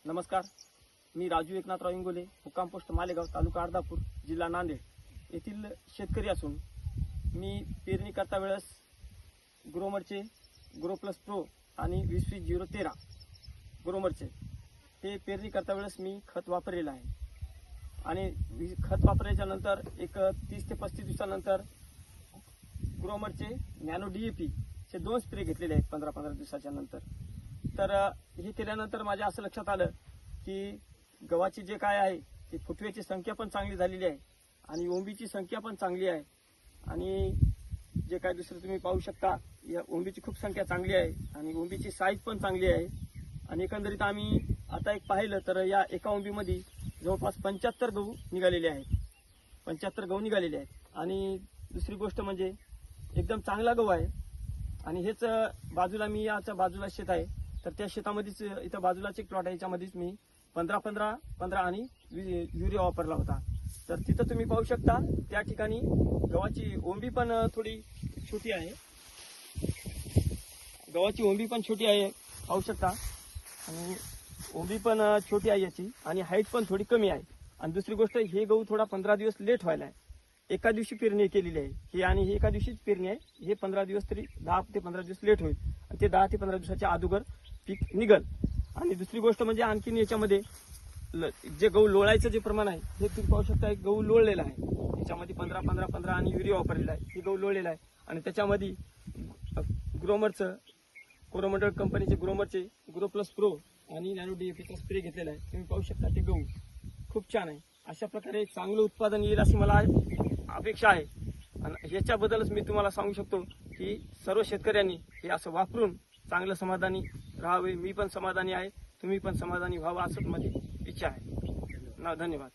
नमस्कार, मी राजू एकनाथराव इंगोले, मुक्काम पोस्ट मालेगाव, तालुका अर्धापूर, जिल्हा नांदेड येथील शेतकरी असून मी पेरणी करता वेळेस ग्रोमरचे ग्रोप्लस प्रो आणि 20-20-013 ग्रोमरचे हे पेरणी करता वेळेस मी खत वापरलेलं आहे. आणि खत वापरायच्या नंतर एक 30 ते 35 दिवसानंतर ग्रोमरचे नॅनो DAP चे 2 स्प्रे घेतलेले आहेत 15-15 दिवसाच्या नंतर. तर हे केल्यानंतर माझ्या असं लक्षात आलं की गव्हाची जे काय आहे ते फुटव्याची संख्या पण चांगली झालेली आहे आणि ओंबीची संख्या पण चांगली आहे. आणि जे काय दुसरं तुम्ही पाहू शकता, या ओंबीची खूप संख्या चांगली आहे आणि ओंबीची साईज पण चांगली आहे. आणि एकंदरीत आम्ही आता एक पाहिलं तर या एका ओंबीमध्ये जवळपास 75 गहू निघालेले आहेत. 75 गहू निघालेले आहेत. आणि दुसरी गोष्ट म्हणजे एकदम चांगला गहू आहे. आणि हेच बाजूला मी याच्या बाजूला शेत आहे, तर त्या शेतामध्येच इथं बाजूलाच एक प्लॉट आहे, याच्यामध्येच मी 15-15-15 आणि युरिया वापरला होता. तर तिथं तुम्ही पाहू शकता त्या ठिकाणी गव्हाची ओंबी पण थोडी छोटी आहे. गव्हाची ओंबी पण छोटी आहे, पाहू शकता. आणि ओंबी पण छोटी आहे याची आणि हाईट पण थोडी कमी आहे. आणि दुसरी गोष्ट, हे गहू थोडा 15 दिवस लेट व्हायला आहे. एका दिवशी पेरणी केलेली आहे ही, आणि ही एका दिवशीच पेरणी आहे. हे 15 दिवस तरी 10 ते 15 दिवस लेट होईल आणि ते 10 ते 15 दिवसाच्या अगोदर पीक निघल. आणि दुसरी गोष्ट म्हणजे आणखीन याच्यामध्ये जे गहू लोळायचं जे प्रमाण आहे हे तुम्ही पाहू शकता. एक गहू लोळलेला आहे, त्याच्यामध्ये 15-15-15 आणि युरिया वापरलेला आहे. हे गहू लोळलेला आहे आणि त्याच्यामध्ये ग्रोमरचं कोरोमंडळ कंपनीचे ग्रोमरचे ग्रोप्लस प्रो आणि नॅनो DAPचा स्प्रे घेतलेला आहे. तुम्ही पाहू शकता ते गहू खूप छान आहे. अशा प्रकारे चांगलं उत्पादन येईल अशी मला अपेक्षा आहे. आणि याच्याबद्दलच मी तुम्हाला सांगू शकतो की सर्व शेतकऱ्यांनी हे असं वापरून चांगलं समाधानी राहावे. मी पण समाधानी आहे, तुम्ही पण समाधानी व्हावं असंच माझी इच्छा आहे. धन्यवाद.